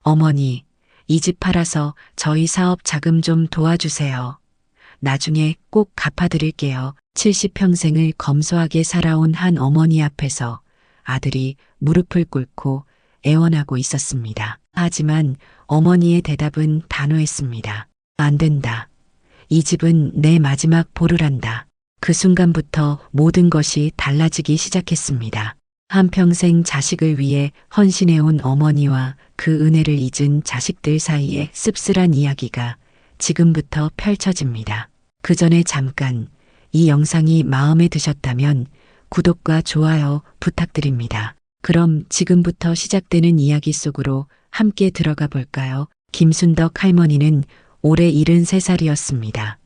어머니, 이 집 팔아서 저희 사업 자금 좀 도와주세요. 나중에 꼭 갚아드릴게요. 70평생을 검소하게 살아온 한 어머니 앞에서 아들이 무릎을 꿇고 애원하고 있었습니다. 하지만 어머니의 대답은 단호했습니다. 안 된다. 이 집은 내 마지막 보루란다. 그 순간부터 모든 것이 달라지기 시작했습니다. 한평생 자식을 위해 헌신해온 어머니와 그 은혜를 잊은 자식들 사이의 씁쓸한 이야기가 지금부터 펼쳐집니다. 그 전에 잠깐 이 영상이 마음에 드셨다면 구독과 좋아요 부탁드립니다. 그럼 지금부터 시작되는 이야기 속으로 함께 들어가 볼까요? 김순덕 할머니는 올해 73살이었습니다.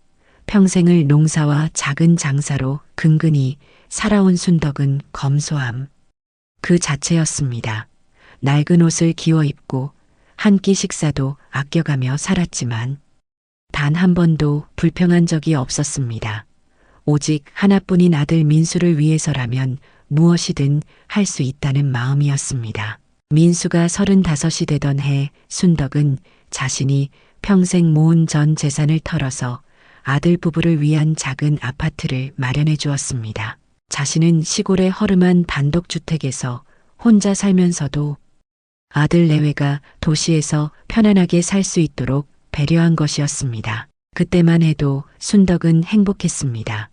평생을 농사와 작은 장사로 근근히 살아온 순덕은 검소함 그 자체였습니다. 낡은 옷을 기워 입고 한 끼 식사도 아껴가며 살았지만 단 한 번도 불평한 적이 없었습니다. 오직 하나뿐인 아들 민수를 위해서라면 무엇이든 할 수 있다는 마음이었습니다. 민수가 35이 되던 해 순덕은 자신이 평생 모은 전 재산을 털어서 아들 부부를 위한 작은 아파트를 마련해 주었습니다. 자신은 시골의 허름한 단독주택에서 혼자 살면서도 아들 내외가 도시에서 편안하게 살 수 있도록 배려한 것이었습니다. 그때만 해도 순덕은 행복했습니다.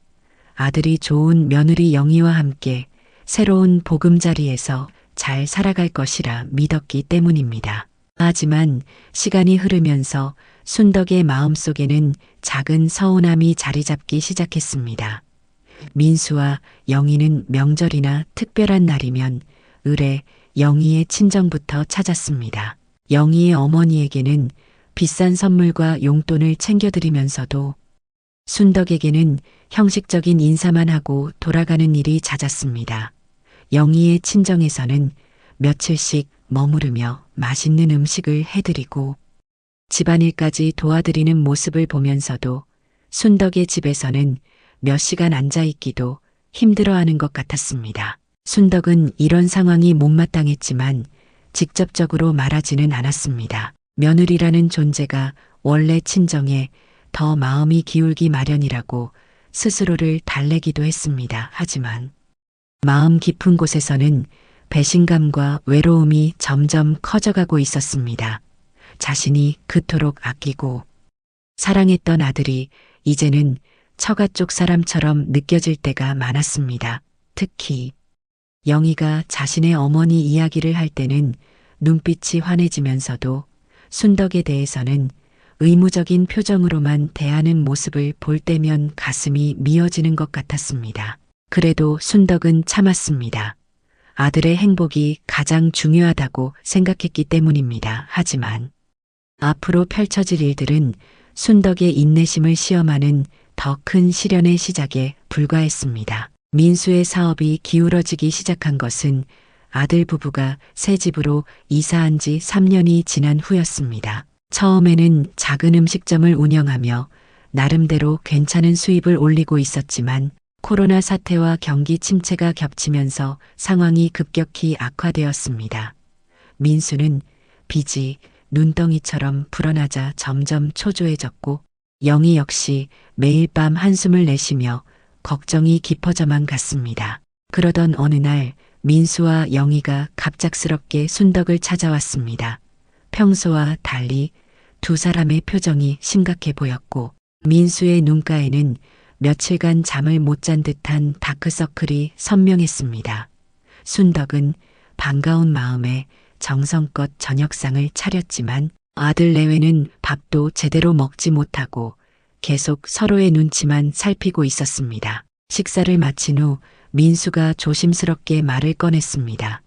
아들이 좋은 며느리 영희와 함께 새로운 보금자리에서 잘 살아갈 것이라 믿었기 때문입니다. 하지만 시간이 흐르면서 순덕의 마음속에는 작은 서운함이 자리 잡기 시작했습니다. 민수와 영희는 명절이나 특별한 날이면 을에 영희의 친정부터 찾았습니다. 영희의 어머니에게는 비싼 선물과 용돈을 챙겨드리면서도 순덕에게는 형식적인 인사만 하고 돌아가는 일이 잦았습니다. 영희의 친정에서는 며칠씩 머무르며 맛있는 음식을 해드리고 집안일까지 도와드리는 모습을 보면서도 순덕의 집에서는 몇 시간 앉아있기도 힘들어하는 것 같았습니다. 순덕은 이런 상황이 못마땅했지만 직접적으로 말하지는 않았습니다. 며느리라는 존재가 원래 친정에 더 마음이 기울기 마련이라고 스스로를 달래기도 했습니다. 하지만 마음 깊은 곳에서는 배신감과 외로움이 점점 커져가고 있었습니다. 자신이 그토록 아끼고 사랑했던 아들이 이제는 처가쪽 사람처럼 느껴질 때가 많았습니다. 특히 영희가 자신의 어머니 이야기를 할 때는 눈빛이 환해지면서도 순덕에 대해서는 의무적인 표정으로만 대하는 모습을 볼 때면 가슴이 미어지는 것 같았습니다. 그래도 순덕은 참았습니다. 아들의 행복이 가장 중요하다고 생각했기 때문입니다. 하지만 앞으로 펼쳐질 일들은 순덕의 인내심을 시험하는 더 큰 시련의 시작에 불과했습니다. 민수의 사업이 기울어지기 시작한 것은 아들 부부가 새 집으로 이사한 지 3년이 지난 후였습니다. 처음에는 작은 음식점을 운영하며 나름대로 괜찮은 수입을 올리고 있었지만 코로나 사태와 경기 침체가 겹치면서 상황이 급격히 악화되었습니다. 민수는 빚이 눈덩이처럼 불어나자 점점 초조해졌고 영희 역시 매일 밤 한숨을 내쉬며 걱정이 깊어져만 갔습니다. 그러던 어느 날 민수와 영희가 갑작스럽게 순덕을 찾아왔습니다. 평소와 달리 두 사람의 표정이 심각해 보였고 민수의 눈가에는 며칠간 잠을 못 잔 듯한 다크서클이 선명했습니다. 순덕은 반가운 마음에 정성껏 저녁상을 차렸지만 아들 내외는 밥도 제대로 먹지 못하고 계속 서로의 눈치만 살피고 있었습니다. 식사를 마친 후 민수가 조심스럽게 말을 꺼냈습니다.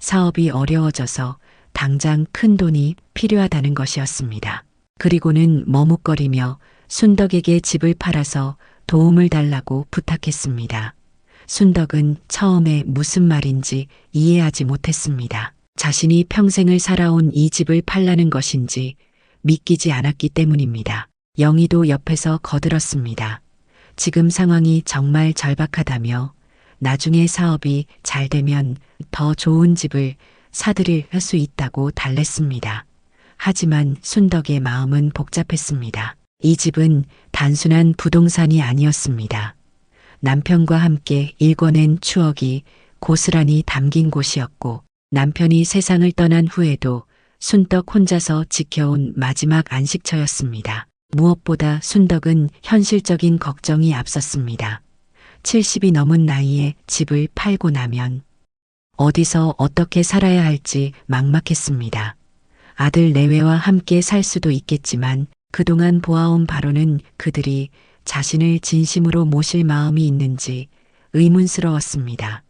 사업이 어려워져서 당장 큰 돈이 필요하다는 것이었습니다. 그리고는 머뭇거리며 순덕에게 집을 팔아서 도움을 달라고 부탁했습니다. 순덕은 처음에 무슨 말인지 이해하지 못했습니다. 자신이 평생을 살아온 이 집을 팔라는 것인지 믿기지 않았기 때문입니다. 영희도 옆에서 거들었습니다. 지금 상황이 정말 절박하다며 나중에 사업이 잘 되면 더 좋은 집을 사들일 수 있다고 달랬습니다. 하지만 순덕의 마음은 복잡했습니다. 이 집은 단순한 부동산이 아니었습니다. 남편과 함께 일궈낸 추억이 고스란히 담긴 곳이었고, 남편이 세상을 떠난 후에도 순덕 혼자서 지켜온 마지막 안식처였습니다. 무엇보다 순덕은 현실적인 걱정이 앞섰습니다. 70이 넘은 나이에 집을 팔고 나면 어디서 어떻게 살아야 할지 막막했습니다. 아들 내외와 함께 살 수도 있겠지만 그동안 보아온 바로는 그들이 자신을 진심으로 모실 마음이 있는지 의문스러웠습니다.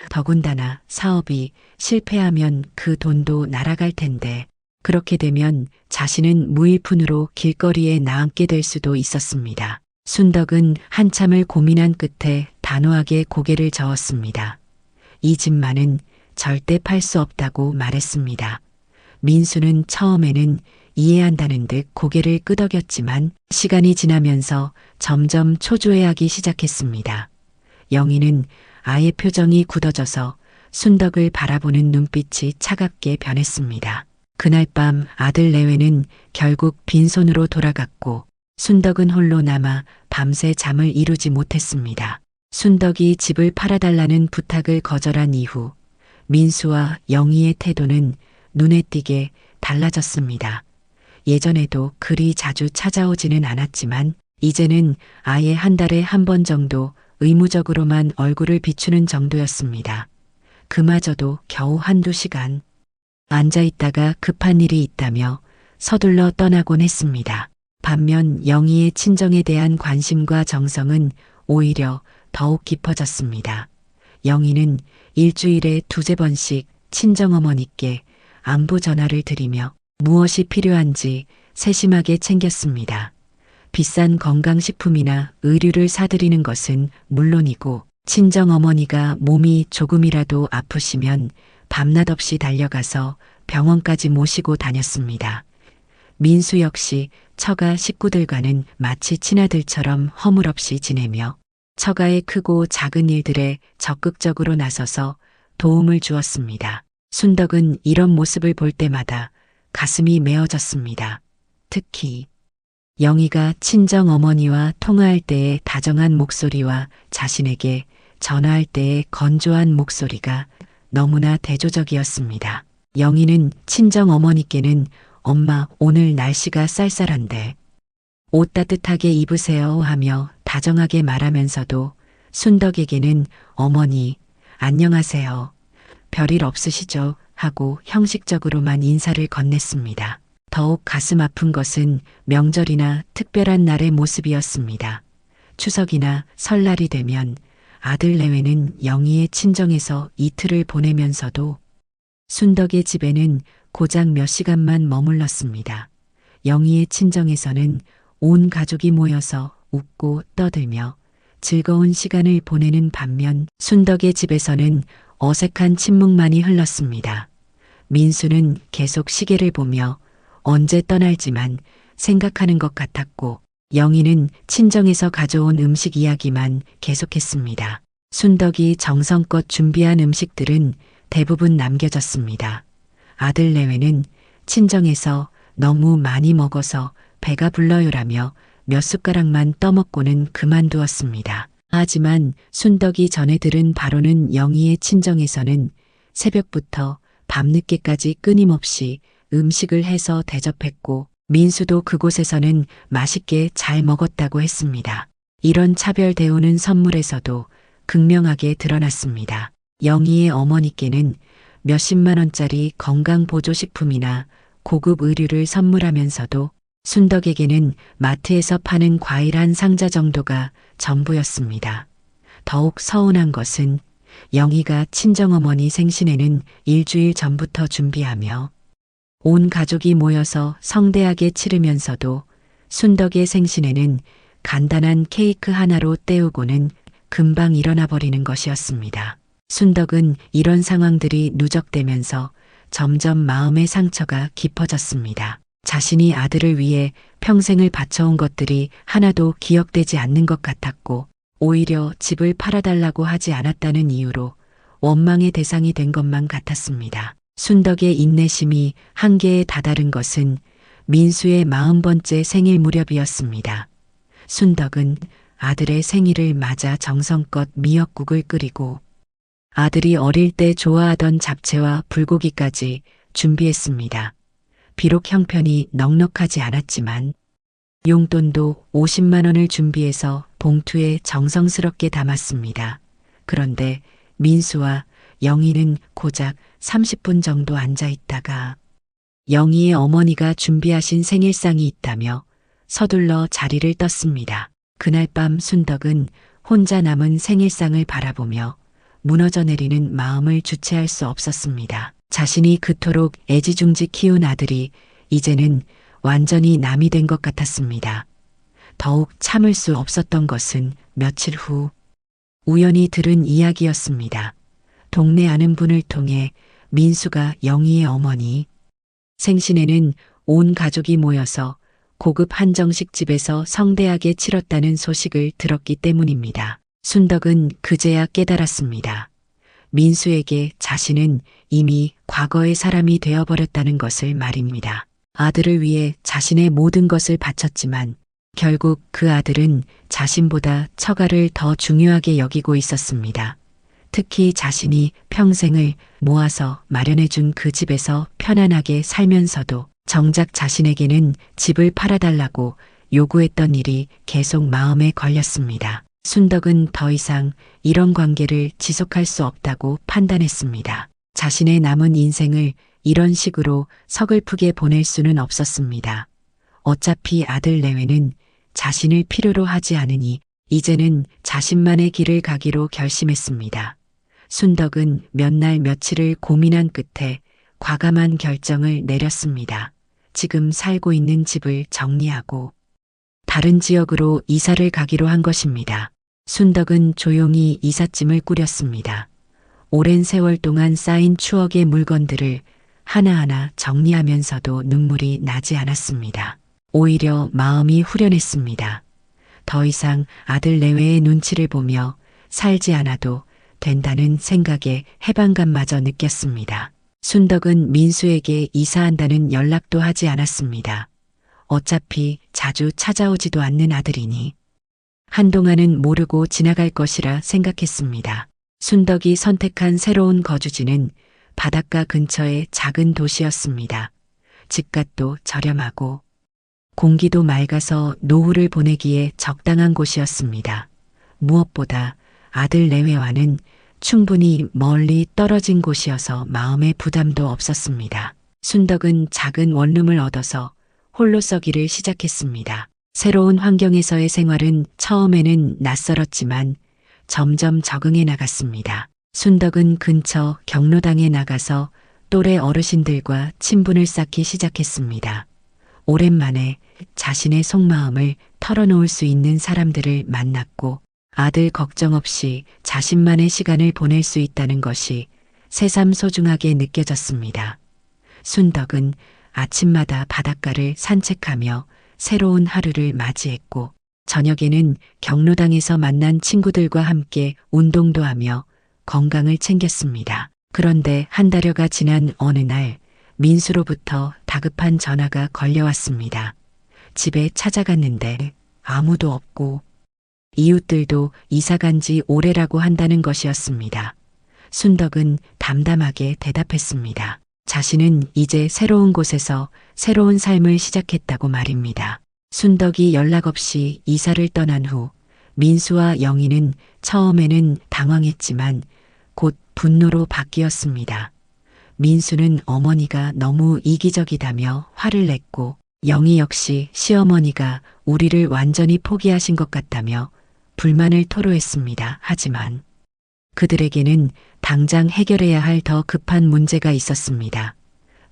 더군다나 사업이 실패하면 그 돈도 날아갈 텐데, 그렇게 되면 자신은 무일푼으로 길거리에 나앉게 될 수도 있었습니다. 순덕은 한참을 고민한 끝에 단호하게 고개를 저었습니다. 이 집만은 절대 팔 수 없다고 말했습니다. 민수는 처음에는 이해한다는 듯 고개를 끄덕였지만 시간이 지나면서 점점 초조해하기 시작했습니다. 영희는 아예 표정이 굳어져서 순덕을 바라보는 눈빛이 차갑게 변했습니다. 그날 밤 아들 내외는 결국 빈손으로 돌아갔고, 순덕은 홀로 남아 밤새 잠을 이루지 못했습니다. 순덕이 집을 팔아달라는 부탁을 거절한 이후 민수와 영희의 태도는 눈에 띄게 달라졌습니다. 예전에도 그리 자주 찾아오지는 않았지만 이제는 아예 한 달에 한 번 정도 의무적으로만 얼굴을 비추는 정도였습니다. 그마저도 겨우 한두 시간 앉아있다가 급한 일이 있다며 서둘러 떠나곤 했습니다. 반면 영희의 친정에 대한 관심과 정성은 오히려 더욱 깊어졌습니다. 영희는 일주일에 두세 번씩 친정어머니께 안부 전화를 드리며 무엇이 필요한지 세심하게 챙겼습니다. 비싼 건강식품이나 의류를 사드리는 것은 물론이고, 친정어머니가 몸이 조금이라도 아프시면 밤낮 없이 달려가서 병원까지 모시고 다녔습니다. 민수 역시 처가 식구들과는 마치 친아들처럼 허물없이 지내며 처가의 크고 작은 일들에 적극적으로 나서서 도움을 주었습니다. 순덕은 이런 모습을 볼 때마다 가슴이 메어졌습니다. 특히 영희가 친정어머니와 통화할 때의 다정한 목소리와 자신에게 전화할 때의 건조한 목소리가 너무나 대조적이었습니다. 영희는 친정어머니께는 엄마, 오늘 날씨가 쌀쌀한데 옷 따뜻하게 입으세요 하며 다정하게 말하면서도 순덕에게는 어머니, 안녕하세요. 별일 없으시죠? 하고 형식적으로만 인사를 건넸습니다. 더욱 가슴 아픈 것은 명절이나 특별한 날의 모습이었습니다. 추석이나 설날이 되면 아들 내외는 영희의 친정에서 이틀을 보내면서도 순덕의 집에는 고작 몇 시간만 머물렀습니다. 영희의 친정에서는 온 가족이 모여서 웃고 떠들며 즐거운 시간을 보내는 반면 순덕의 집에서는 어색한 침묵만이 흘렀습니다. 민수는 계속 시계를 보며 언제 떠날지만 생각하는 것 같았고, 영희는 친정에서 가져온 음식 이야기만 계속했습니다. 순덕이 정성껏 준비한 음식들은 대부분 남겨졌습니다. 아들 내외는 친정에서 너무 많이 먹어서 배가 불러요라며 몇 숟가락만 떠먹고는 그만두었습니다. 하지만 순덕이 전해 들은 바로는 영희의 친정에서는 새벽부터 밤늦게까지 끊임없이 음식을 해서 대접했고, 민수도 그곳에서는 맛있게 잘 먹었다고 했습니다. 이런 차별 대우는 선물에서도 극명하게 드러났습니다. 영희의 어머니께는 몇십만 원짜리 건강보조식품이나 고급 의류를 선물하면서도 순덕에게는 마트에서 파는 과일 한 상자 정도가 전부였습니다. 더욱 서운한 것은 영희가 친정어머니 생신에는 일주일 전부터 준비하며 온 가족이 모여서 성대하게 치르면서도 순덕의 생신에는 간단한 케이크 하나로 때우고는 금방 일어나 버리는 것이었습니다. 순덕은 이런 상황들이 누적되면서 점점 마음의 상처가 깊어졌습니다. 자신이 아들을 위해 평생을 바쳐온 것들이 하나도 기억되지 않는 것 같았고, 오히려 집을 팔아달라고 하지 않았다는 이유로 원망의 대상이 된 것만 같았습니다. 순덕의 인내심이 한계에 다다른 것은 민수의 40번째 생일 무렵이었습니다. 순덕은 아들의 생일을 맞아 정성껏 미역국을 끓이고 아들이 어릴 때 좋아하던 잡채와 불고기까지 준비했습니다. 비록 형편이 넉넉하지 않았지만 용돈도 50만 원을 준비해서 봉투에 정성스럽게 담았습니다. 그런데 민수와 영희는 고작 30분 정도 앉아 있다가 영희의 어머니가 준비하신 생일상이 있다며 서둘러 자리를 떴습니다. 그날 밤 순덕은 혼자 남은 생일상을 바라보며 무너져 내리는 마음을 주체할 수 없었습니다. 자신이 그토록 애지중지 키운 아들이 이제는 완전히 남이 된 것 같았습니다. 더욱 참을 수 없었던 것은 며칠 후 우연히 들은 이야기였습니다. 동네 아는 분을 통해 민수가 영희의 어머니 생신에는 온 가족이 모여서 고급 한정식 집에서 성대하게 치렀다는 소식을 들었기 때문입니다. 순덕은 그제야 깨달았습니다. 민수에게 자신은 이미 과거의 사람이 되어버렸다는 것을 말입니다. 아들을 위해 자신의 모든 것을 바쳤지만 결국 그 아들은 자신보다 처가를 더 중요하게 여기고 있었습니다. 특히 자신이 평생을 모아서 마련해준 그 집에서 편안하게 살면서도 정작 자신에게는 집을 팔아달라고 요구했던 일이 계속 마음에 걸렸습니다. 순덕은 더 이상 이런 관계를 지속할 수 없다고 판단했습니다. 자신의 남은 인생을 이런 식으로 서글프게 보낼 수는 없었습니다. 어차피 아들 내외는 자신을 필요로 하지 않으니 이제는 자신만의 길을 가기로 결심했습니다. 순덕은 몇 날 며칠을 고민한 끝에 과감한 결정을 내렸습니다. 지금 살고 있는 집을 정리하고 다른 지역으로 이사를 가기로 한 것입니다. 순덕은 조용히 이삿짐을 꾸렸습니다. 오랜 세월 동안 쌓인 추억의 물건들을 하나하나 정리하면서도 눈물이 나지 않았습니다. 오히려 마음이 후련했습니다. 더 이상 아들 내외의 눈치를 보며 살지 않아도 된다는 생각에 해방감마저 느꼈습니다. 순덕은 민수에게 이사한다는 연락도 하지 않았습니다. 어차피 자주 찾아오지도 않는 아들이니 한동안은 모르고 지나갈 것이라 생각했습니다. 순덕이 선택한 새로운 거주지는 바닷가 근처의 작은 도시였습니다. 집값도 저렴하고 공기도 맑아서 노후를 보내기에 적당한 곳이었습니다. 무엇보다 아들 내외와는 충분히 멀리 떨어진 곳이어서 마음의 부담도 없었습니다. 순덕은 작은 원룸을 얻어서 홀로 썩기를 시작했습니다. 새로운 환경에서의 생활은 처음에는 낯설었지만 점점 적응해 나갔습니다. 순덕은 근처 경로당에 나가서 또래 어르신들과 친분을 쌓기 시작했습니다. 오랜만에 자신의 속마음을 털어놓을 수 있는 사람들을 만났고 아들 걱정 없이 자신만의 시간을 보낼 수 있다는 것이 새삼 소중하게 느껴졌습니다. 순덕은 아침마다 바닷가를 산책하며 새로운 하루를 맞이했고 저녁에는 경로당에서 만난 친구들과 함께 운동도 하며 건강을 챙겼습니다. 그런데 한 달여가 지난 어느 날 민수로부터 다급한 전화가 걸려왔습니다. 집에 찾아갔는데 아무도 없고 이웃들도 이사간 지 오래라고 한다는 것이었습니다. 순덕은 담담하게 대답했습니다. 자신은 이제 새로운 곳에서 새로운 삶을 시작했다고 말입니다. 순덕이 연락 없이 이사를 떠난 후 민수와 영희는 처음에는 당황했지만 곧 분노로 바뀌었습니다. 민수는 어머니가 너무 이기적이다며 화를 냈고 영희 역시 시어머니가 우리를 완전히 포기하신 것 같다며 불만을 토로했습니다. 하지만 그들에게는 당장 해결해야 할 더 급한 문제가 있었습니다.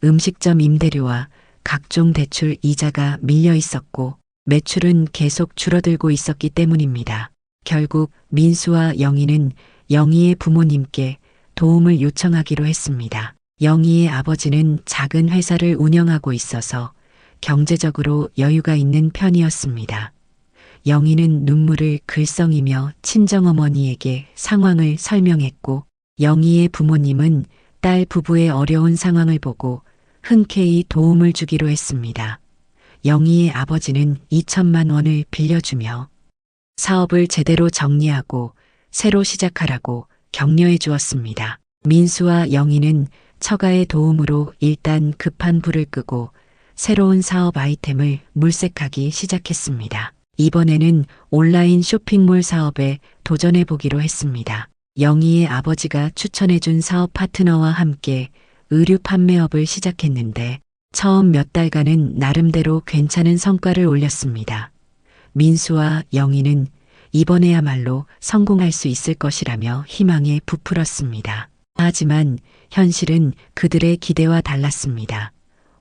음식점 임대료와 각종 대출 이자가 밀려 있었고 매출은 계속 줄어들고 있었기 때문입니다. 결국 민수와 영희는 영희의 부모님께 도움을 요청하기로 했습니다. 영희의 아버지는 작은 회사를 운영하고 있어서 경제적으로 여유가 있는 편이었습니다. 영희는 눈물을 글썽이며 친정어머니에게 상황을 설명했고 영희의 부모님은 딸 부부의 어려운 상황을 보고 흔쾌히 도움을 주기로 했습니다. 영희의 아버지는 2천만 원을 빌려주며 사업을 제대로 정리하고 새로 시작하라고 격려해 주었습니다. 민수와 영희는 처가의 도움으로 일단 급한 불을 끄고 새로운 사업 아이템을 물색하기 시작했습니다. 이번에는 온라인 쇼핑몰 사업에 도전해 보기로 했습니다. 영희의 아버지가 추천해 준 사업 파트너와 함께 의류 판매업을 시작했는데 처음 몇 달간은 나름대로 괜찮은 성과를 올렸습니다. 민수와 영희는 이번에야말로 성공할 수 있을 것이라며 희망에 부풀었습니다. 하지만 현실은 그들의 기대와 달랐습니다.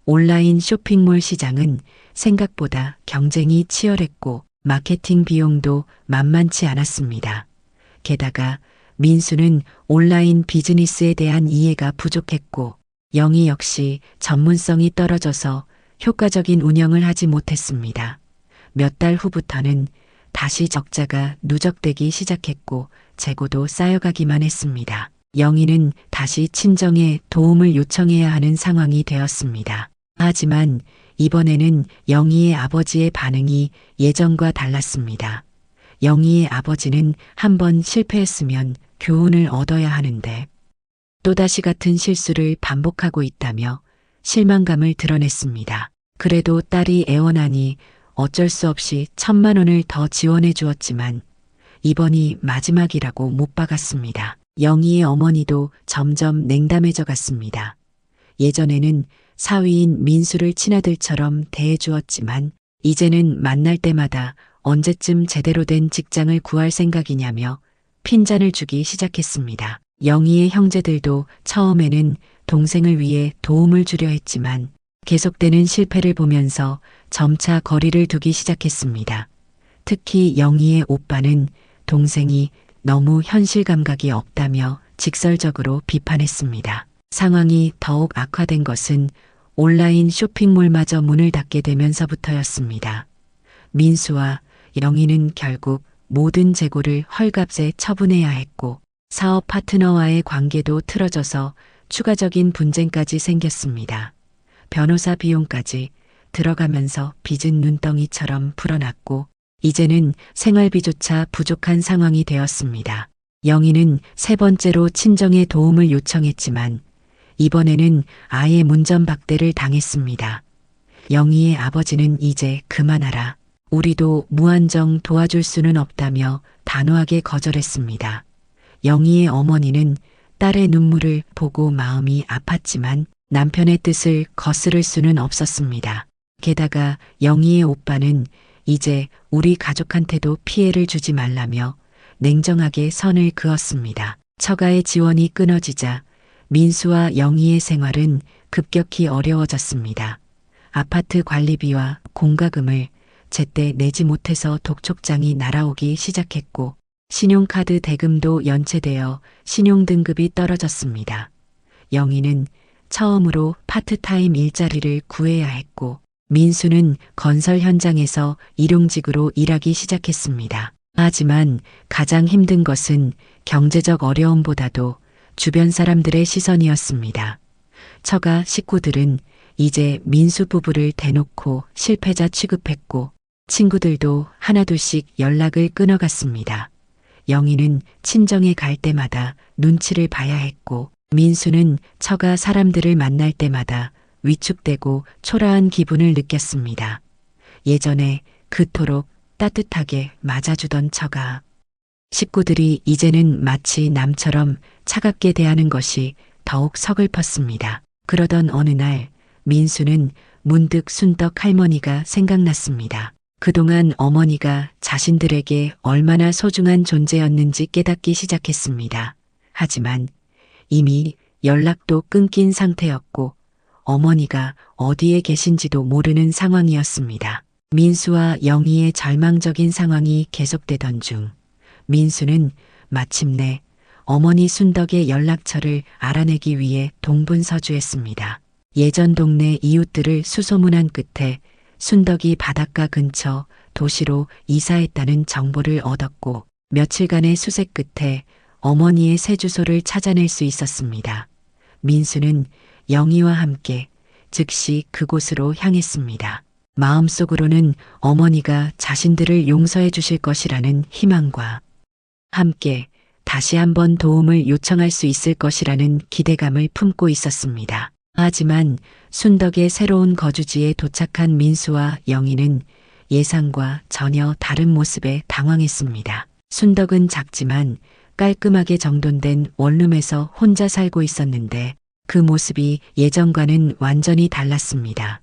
온라인 쇼핑몰 시장은 생각보다 경쟁이 치열했고 마케팅 비용도 만만치 않았습니다. 게다가 민수는 온라인 비즈니스에 대한 이해가 부족했고 영희 역시 전문성이 떨어져서 효과적인 운영을 하지 못했습니다. 몇 달 후부터는 다시 적자가 누적되기 시작했고 재고도 쌓여가기만 했습니다. 영희는 다시 친정에 도움을 요청해야 하는 상황이 되었습니다. 하지만 이번에는 영희의 아버지의 반응이 예전과 달랐습니다. 영희의 아버지는 한번 실패했으면 교훈을 얻어야 하는데 또다시 같은 실수를 반복하고 있다며 실망감을 드러냈습니다. 그래도 딸이 애원하니 어쩔 수 없이 1,000만 원을 더 지원해 주었지만 이번이 마지막이라고 못 박았습니다. 영희의 어머니도 점점 냉담해져 갔습니다. 예전에는 사위인 민수를 친아들처럼 대해 주었지만 이제는 만날 때마다 언제쯤 제대로 된 직장을 구할 생각이냐며 핀잔을 주기 시작했습니다. 영희의 형제들도 처음에는 동생을 위해 도움을 주려 했지만 계속되는 실패를 보면서 점차 거리를 두기 시작했습니다. 특히 영희의 오빠는 동생이 너무 현실 감각이 없다며 직설적으로 비판했습니다. 상황이 더욱 악화된 것은 온라인 쇼핑몰마저 문을 닫게 되면서부터였습니다. 민수와 영희는 결국 모든 재고를 헐값에 처분해야 했고 사업 파트너와의 관계도 틀어져서 추가적인 분쟁까지 생겼습니다. 변호사 비용까지 들어가면서 빚은 눈덩이처럼 불어났고 이제는 생활비조차 부족한 상황이 되었습니다. 영희는 세 번째로 친정의 도움을 요청했지만 이번에는 아예 문전박대를 당했습니다. 영희의 아버지는 이제 그만하라. 우리도 무한정 도와줄 수는 없다며 단호하게 거절했습니다. 영희의 어머니는 딸의 눈물을 보고 마음이 아팠지만 남편의 뜻을 거스를 수는 없었습니다. 게다가 영희의 오빠는 이제 우리 가족한테도 피해를 주지 말라며 냉정하게 선을 그었습니다. 처가의 지원이 끊어지자 민수와 영희의 생활은 급격히 어려워졌습니다. 아파트 관리비와 공과금을 제때 내지 못해서 독촉장이 날아오기 시작했고 신용카드 대금도 연체되어 신용등급이 떨어졌습니다. 영희는 처음으로 파트타임 일자리를 구해야 했고 민수는 건설 현장에서 일용직으로 일하기 시작했습니다. 하지만 가장 힘든 것은 경제적 어려움보다도 주변 사람들의 시선이었습니다. 처가 식구들은 이제 민수 부부를 대놓고 실패자 취급했고 친구들도 하나둘씩 연락을 끊어갔습니다. 영희는 친정에 갈 때마다 눈치를 봐야 했고 민수는 처가 사람들을 만날 때마다 위축되고 초라한 기분을 느꼈습니다. 예전에 그토록 따뜻하게 맞아주던 처가 식구들이 이제는 마치 남처럼 차갑게 대하는 것이 더욱 서글펐습니다. 그러던 어느 날 민수는 문득 순덕 할머니가 생각났습니다. 그동안 어머니가 자신들에게 얼마나 소중한 존재였는지 깨닫기 시작했습니다. 하지만 이미 연락도 끊긴 상태였고 어머니가 어디에 계신지도 모르는 상황이었습니다. 민수와 영희의 절망적인 상황이 계속되던 중 민수는 마침내 어머니 순덕의 연락처를 알아내기 위해 동분서주했습니다. 예전 동네 이웃들을 수소문한 끝에 순덕이 바닷가 근처 도시로 이사했다는 정보를 얻었고 며칠간의 수색 끝에 어머니의 새 주소를 찾아낼 수 있었습니다. 민수는 영희와 함께 즉시 그곳으로 향했습니다. 마음속으로는 어머니가 자신들을 용서해 주실 것이라는 희망과 함께 다시 한번 도움을 요청할 수 있을 것이라는 기대감을 품고 있었습니다. 하지만 순덕의 새로운 거주지에 도착한 민수와 영희는 예상과 전혀 다른 모습에 당황했습니다. 순덕은 작지만 깔끔하게 정돈된 원룸에서 혼자 살고 있었는데 그 모습이 예전과는 완전히 달랐습니다.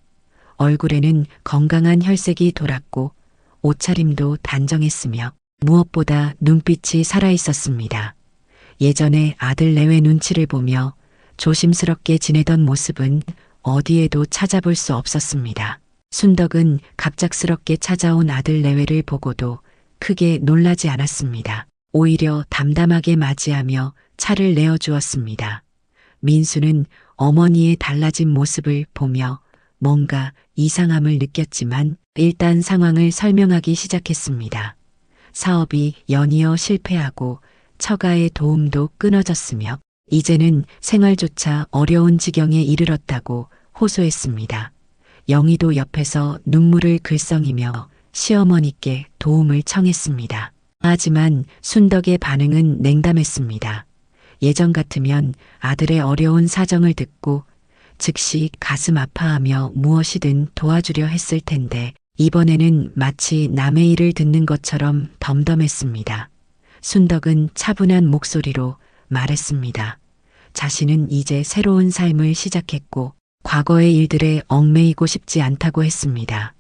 얼굴에는 건강한 혈색이 돌았고 옷차림도 단정했으며 무엇보다 눈빛이 살아있었습니다. 예전에 아들 내외 눈치를 보며 조심스럽게 지내던 모습은 어디에도 찾아볼 수 없었습니다. 순덕은 갑작스럽게 찾아온 아들 내외를 보고도 크게 놀라지 않았습니다. 오히려 담담하게 맞이하며 차를 내어주었습니다. 민수는 어머니의 달라진 모습을 보며 뭔가 이상함을 느꼈지만 일단 상황을 설명하기 시작했습니다. 사업이 연이어 실패하고 처가의 도움도 끊어졌으며 이제는 생활조차 어려운 지경에 이르렀다고 호소했습니다. 영희도 옆에서 눈물을 글썽이며 시어머니께 도움을 청했습니다. 하지만 순덕의 반응은 냉담했습니다. 예전 같으면 아들의 어려운 사정을 듣고 즉시 가슴 아파하며 무엇이든 도와주려 했을 텐데 이번에는 마치 남의 일을 듣는 것처럼 덤덤했습니다. 순덕은 차분한 목소리로 말했습니다. 자신은 이제 새로운 삶을 시작했고 과거의 일들에 얽매이고 싶지 않다고 했습니다.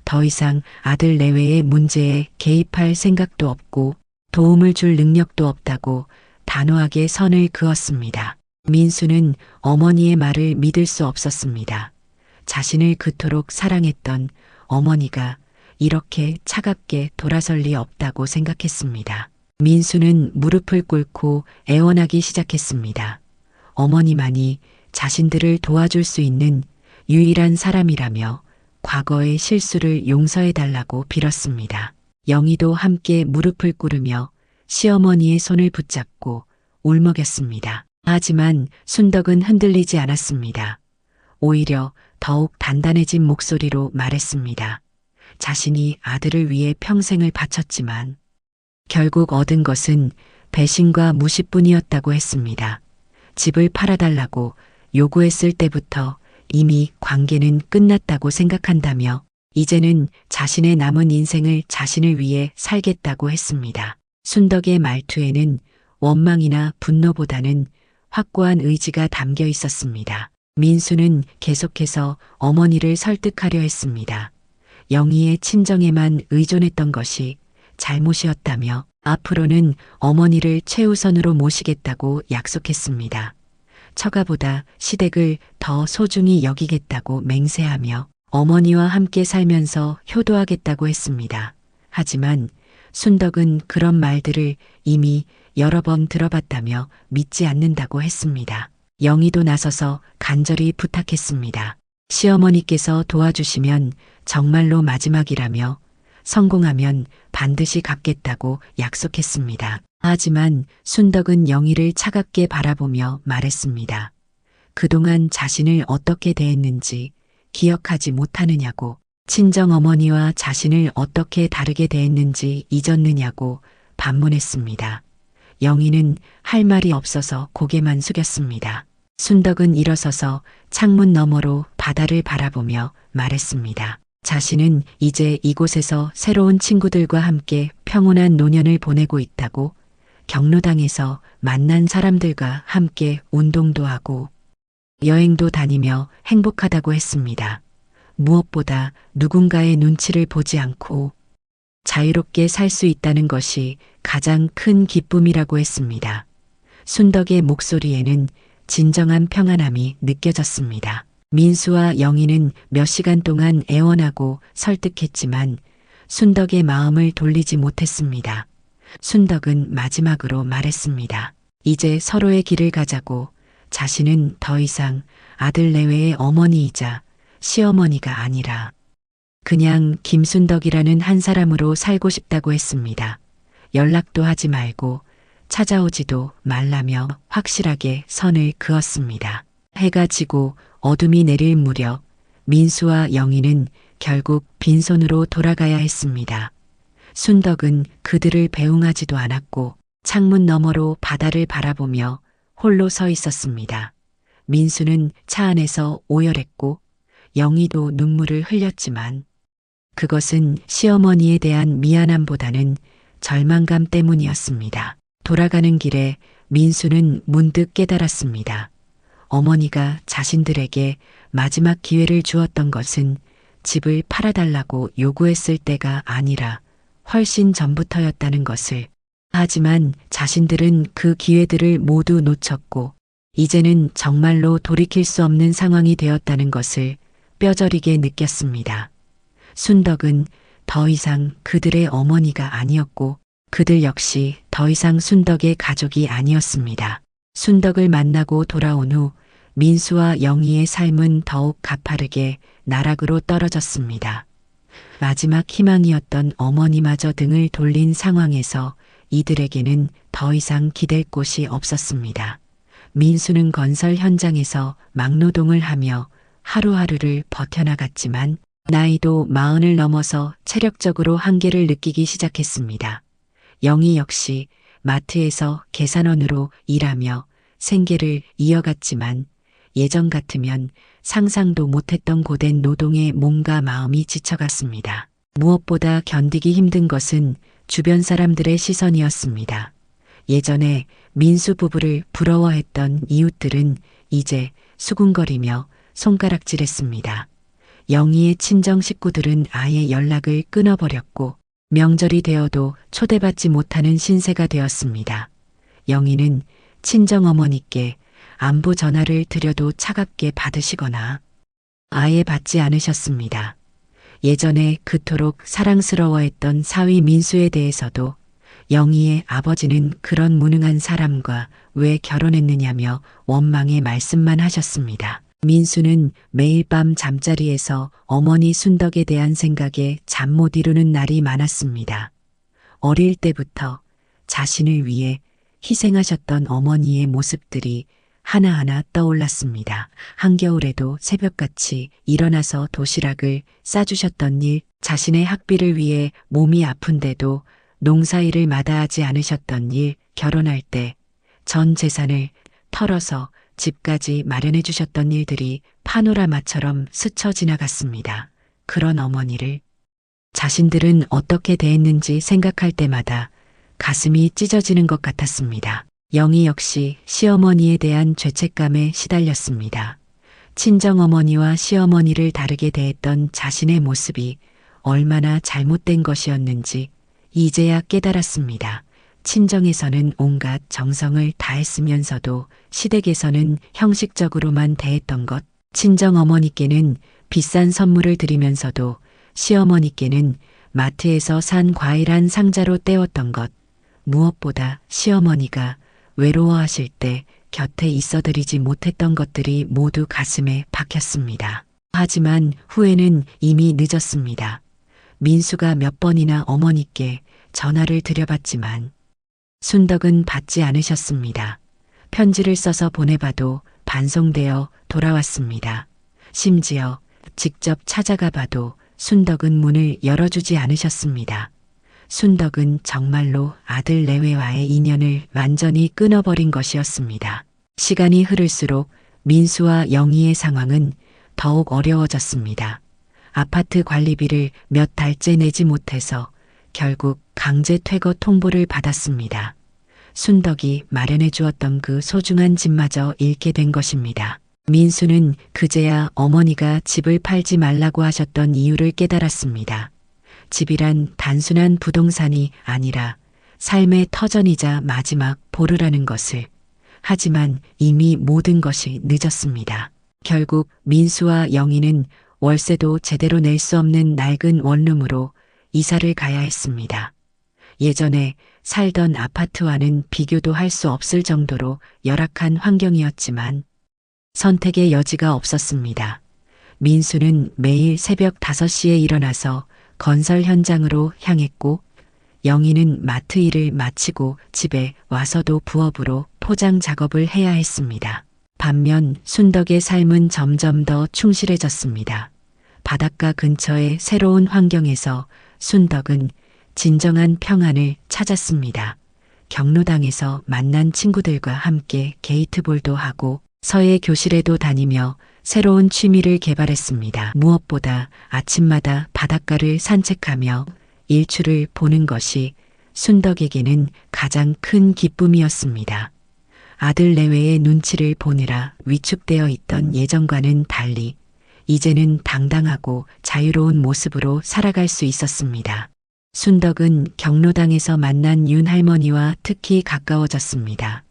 더 이상 아들 내외의 문제에 개입할 생각도 없고 도움을 줄 능력도 없다고 단호하게 선을 그었습니다. 민수는 어머니의 말을 믿을 수 없었습니다. 자신을 그토록 사랑했던 어머니가 이렇게 차갑게 돌아설 리 없다고 생각했습니다. 민수는 무릎을 꿇고 애원하기 시작했습니다. 어머니만이 자신들을 도와줄 수 있는 유일한 사람이라며 과거의 실수를 용서해달라고 빌었습니다. 영희도 함께 무릎을 꿇으며 시어머니의 손을 붙잡고 울먹였습니다. 하지만 순덕은 흔들리지 않았습니다. 오히려 더욱 단단해진 목소리로 말했습니다. 자신이 아들을 위해 평생을 바쳤지만 결국 얻은 것은 배신과 무시뿐이었다고 했습니다. 집을 팔아달라고 요구했을 때부터 이미 관계는 끝났다고 생각한다며 이제는 자신의 남은 인생을 자신을 위해 살겠다고 했습니다. 순덕의 말투에는 원망이나 분노보다는 확고한 의지가 담겨 있었습니다. 민수는 계속해서 어머니를 설득하려 했습니다. 영희의 친정에만 의존했던 것이 잘못이었다며 앞으로는 어머니를 최우선으로 모시겠다고 약속했습니다. 처가보다 시댁을 더 소중히 여기겠다고 맹세하며 어머니와 함께 살면서 효도하겠다고 했습니다. 하지만 순덕은 그런 말들을 이미 여러 번 들어봤다며 믿지 않는다고 했습니다. 영희도 나서서 간절히 부탁했습니다. 시어머니께서 도와주시면 정말로 마지막이라며 성공하면 반드시 갚겠다고 약속했습니다. 하지만 순덕은 영희를 차갑게 바라보며 말했습니다. 그동안 자신을 어떻게 대했는지 기억하지 못하느냐고, 친정어머니와 자신을 어떻게 다르게 대했는지 잊었느냐고 반문했습니다. 영희는 할 말이 없어서 고개만 숙였습니다. 순덕은 일어서서 창문 너머로 바다를 바라보며 말했습니다. 자신은 이제 이곳에서 새로운 친구들과 함께 평온한 노년을 보내고 있다고, 경로당에서 만난 사람들과 함께 운동도 하고 여행도 다니며 행복하다고 했습니다. 무엇보다 누군가의 눈치를 보지 않고 자유롭게 살 수 있다는 것이 가장 큰 기쁨이라고 했습니다. 순덕의 목소리에는 진정한 평안함이 느껴졌습니다. 민수와 영희는 몇 시간 동안 애원하고 설득했지만 순덕의 마음을 돌리지 못했습니다. 순덕은 마지막으로 말했습니다. 이제 서로의 길을 가자고, 자신은 더 이상 아들 내외의 어머니이자 시어머니가 아니라 그냥 김순덕이라는 한 사람으로 살고 싶다고 했습니다. 연락도 하지 말고 찾아오지도 말라며 확실하게 선을 그었습니다. 해가 지고 어둠이 내릴 무렵 민수와 영희는 결국 빈손으로 돌아가야 했습니다. 순덕은 그들을 배웅하지도 않았고 창문 너머로 바다를 바라보며 홀로 서 있었습니다. 민수는 차 안에서 오열했고 영희도 눈물을 흘렸지만 그것은 시어머니에 대한 미안함보다는 절망감 때문이었습니다. 돌아가는 길에 민수는 문득 깨달았습니다. 어머니가 자신들에게 마지막 기회를 주었던 것은 집을 팔아달라고 요구했을 때가 아니라 훨씬 전부터였다는 것을. 하지만 자신들은 그 기회들을 모두 놓쳤고 이제는 정말로 돌이킬 수 없는 상황이 되었다는 것을 뼈저리게 느꼈습니다. 순덕은 더 이상 그들의 어머니가 아니었고 그들 역시 더 이상 순덕의 가족이 아니었습니다. 순덕을 만나고 돌아온 후 민수와 영희의 삶은 더욱 가파르게 나락으로 떨어졌습니다. 마지막 희망이었던 어머니마저 등을 돌린 상황에서 이들에게는 더 이상 기댈 곳이 없었습니다. 민수는 건설 현장에서 막노동을 하며 하루하루를 버텨나갔지만 나이도 40을 넘어서 체력적으로 한계를 느끼기 시작했습니다. 영희 역시 마트에서 계산원으로 일하며 생계를 이어갔지만 예전 같으면 상상도 못했던 고된 노동에 몸과 마음이 지쳐갔습니다. 무엇보다 견디기 힘든 것은 주변 사람들의 시선이었습니다. 예전에 민수 부부를 부러워했던 이웃들은 이제 수군거리며 손가락질했습니다. 영희의 친정 식구들은 아예 연락을 끊어버렸고 명절이 되어도 초대받지 못하는 신세가 되었습니다. 영희는 친정어머니께 안부 전화를 드려도 차갑게 받으시거나 아예 받지 않으셨습니다. 예전에 그토록 사랑스러워했던 사위 민수에 대해서도 영희의 아버지는 그런 무능한 사람과 왜 결혼했느냐며 원망의 말씀만 하셨습니다. 민수는 매일 밤 잠자리에서 어머니 순덕에 대한 생각에 잠 못 이루는 날이 많았습니다. 어릴 때부터 자신을 위해 희생하셨던 어머니의 모습들이 하나하나 떠올랐습니다. 한겨울에도 새벽같이 일어나서 도시락을 싸주셨던 일, 자신의 학비를 위해 몸이 아픈데도 농사일을 마다하지 않으셨던 일, 결혼할 때 전 재산을 털어서 집까지 마련해 주셨던 일들이 파노라마처럼 스쳐 지나갔습니다. 그런 어머니를 자신들은 어떻게 대했는지 생각할 때마다 가슴이 찢어지는 것 같았습니다. 영희 역시 시어머니에 대한 죄책감에 시달렸습니다. 친정어머니와 시어머니를 다르게 대했던 자신의 모습이 얼마나 잘못된 것이었는지 이제야 깨달았습니다. 친정에서는 온갖 정성을 다했으면서도 시댁에서는 형식적으로만 대했던 것, 친정어머니께는 비싼 선물을 드리면서도 시어머니께는 마트에서 산 과일 한 상자로 때웠던 것, 무엇보다 시어머니가 외로워하실 때 곁에 있어드리지 못했던 것들이 모두 가슴에 박혔습니다. 하지만 후회는 이미 늦었습니다. 민수가 몇 번이나 어머니께 전화를 드려봤지만 순덕은 받지 않으셨습니다. 편지를 써서 보내봐도 반송되어 돌아왔습니다. 심지어 직접 찾아가 봐도 순덕은 문을 열어주지 않으셨습니다. 순덕은 정말로 아들 내외와의 인연을 완전히 끊어버린 것이었습니다. 시간이 흐를수록 민수와 영희의 상황은 더욱 어려워졌습니다. 아파트 관리비를 몇 달째 내지 못해서 결국 강제 퇴거 통보를 받았습니다. 순덕이 마련해 주었던 그 소중한 집마저 잃게 된 것입니다. 민수는 그제야 어머니가 집을 팔지 말라고 하셨던 이유를 깨달았습니다. 집이란 단순한 부동산이 아니라 삶의 터전이자 마지막 보루라는 것을. 하지만 이미 모든 것이 늦었습니다. 결국 민수와 영희는 월세도 제대로 낼 수 없는 낡은 원룸으로 이사를 가야 했습니다. 예전에 살던 아파트와는 비교도 할 수 없을 정도로 열악한 환경이었지만 선택의 여지가 없었습니다. 민수는 매일 새벽 5시에 일어나서 건설 현장으로 향했고 영희는 마트 일을 마치고 집에 와서도 부업으로 포장 작업을 해야 했습니다. 반면 순덕의 삶은 점점 더 충실해졌습니다. 바닷가 근처의 새로운 환경에서 순덕은 진정한 평안을 찾았습니다. 경로당에서 만난 친구들과 함께 게이트볼도 하고 서예 교실에도 다니며 새로운 취미를 개발했습니다. 무엇보다 아침마다 바닷가를 산책하며 일출을 보는 것이 순덕에게는 가장 큰 기쁨이었습니다. 아들 내외의 눈치를 보느라 위축되어 있던 예전과는 달리 이제는 당당하고 자유로운 모습으로 살아갈 수 있었습니다. 순덕은 경로당에서 만난 윤 할머니와 특히 가까워졌습니다.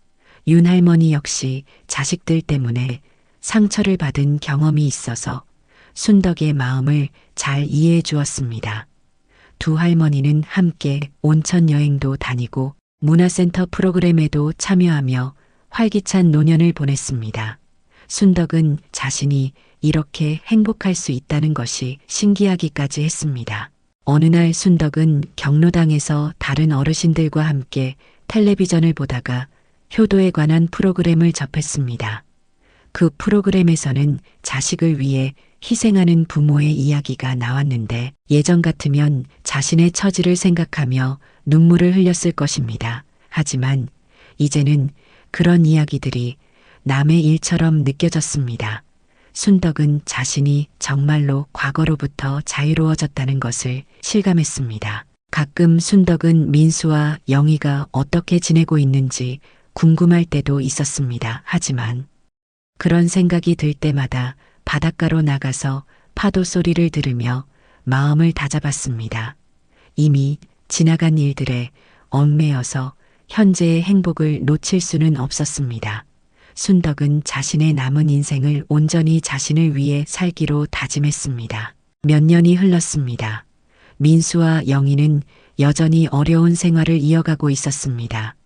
윤 할머니 역시 자식들 때문에 상처를 받은 경험이 있어서 순덕의 마음을 잘 이해해 주었습니다. 두 할머니는 함께 온천 여행도 다니고 문화센터 프로그램에도 참여하며 활기찬 노년을 보냈습니다. 순덕은 자신이 이렇게 행복할 수 있다는 것이 신기하기까지 했습니다. 어느 날 순덕은 경로당에서 다른 어르신들과 함께 텔레비전을 보다가 효도에 관한 프로그램을 접했습니다. 그 프로그램에서는 자식을 위해 희생하는 부모의 이야기가 나왔는데 예전 같으면 자신의 처지를 생각하며 눈물을 흘렸을 것입니다. 하지만 이제는 그런 이야기들이 남의 일처럼 느껴졌습니다. 순덕은 자신이 정말로 과거로부터 자유로워졌다는 것을 실감했습니다. 가끔 순덕은 민수와 영희가 어떻게 지내고 있는지 궁금할 때도 있었습니다. 하지만 그런 생각이 들 때마다 바닷가로 나가서 파도 소리를 들으며 마음을 다잡았습니다. 이미 지나간 일들에 얽매여서 현재의 행복을 놓칠 수는 없었습니다. 순덕은 자신의 남은 인생을 온전히 자신을 위해 살기로 다짐했습니다. 몇 년이 흘렀습니다. 민수와 영희는 여전히 어려운 생활을 이어가고 있었습니다.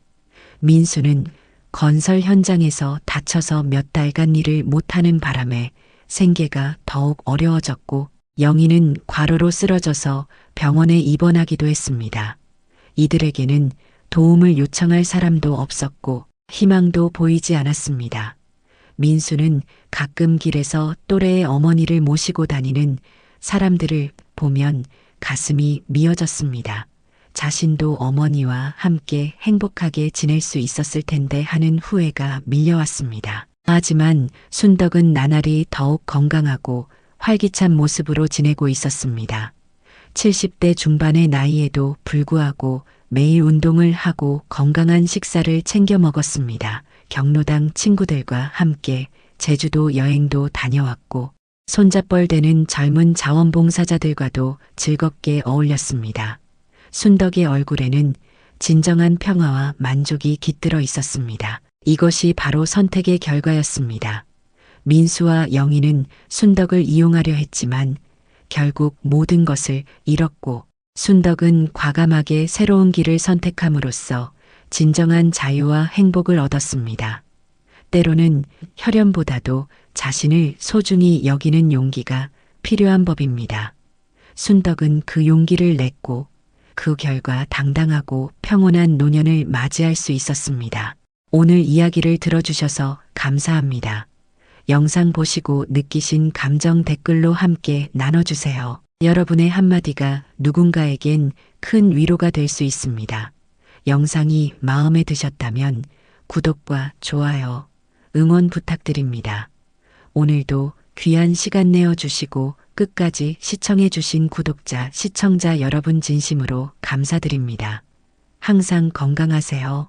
민수는 건설 현장에서 다쳐서 몇 달간 일을 못하는 바람에 생계가 더욱 어려워졌고 영희는 과로로 쓰러져서 병원에 입원하기도 했습니다. 이들에게는 도움을 요청할 사람도 없었고 희망도 보이지 않았습니다. 민수는 가끔 길에서 또래의 어머니를 모시고 다니는 사람들을 보면 가슴이 미어졌습니다. 자신도 어머니와 함께 행복하게 지낼 수 있었을 텐데 하는 후회가 밀려왔습니다. 하지만 순덕은 나날이 더욱 건강하고 활기찬 모습으로 지내고 있었습니다. 70대 중반의 나이에도 불구하고 매일 운동을 하고 건강한 식사를 챙겨 먹었습니다. 경로당 친구들과 함께 제주도 여행도 다녀왔고 손잡벌되는 젊은 자원봉사자들과도 즐겁게 어울렸습니다. 순덕의 얼굴에는 진정한 평화와 만족이 깃들어 있었습니다. 이것이 바로 선택의 결과였습니다. 민수와 영희는 순덕을 이용하려 했지만 결국 모든 것을 잃었고 순덕은 과감하게 새로운 길을 선택함으로써 진정한 자유와 행복을 얻었습니다. 때로는 혈연보다도 자신을 소중히 여기는 용기가 필요한 법입니다. 순덕은 그 용기를 냈고 그 결과 당당하고 평온한 노년을 맞이할 수 있었습니다. 오늘 이야기를 들어주셔서 감사합니다. 영상 보시고 느끼신 감정 댓글로 함께 나눠주세요. 여러분의 한마디가 누군가에겐 큰 위로가 될 수 있습니다. 영상이 마음에 드셨다면 구독과 좋아요, 응원 부탁드립니다. 오늘도 귀한 시간 내어주시고 끝까지 시청해주신 구독자, 시청자 여러분 진심으로 감사드립니다. 항상 건강하세요.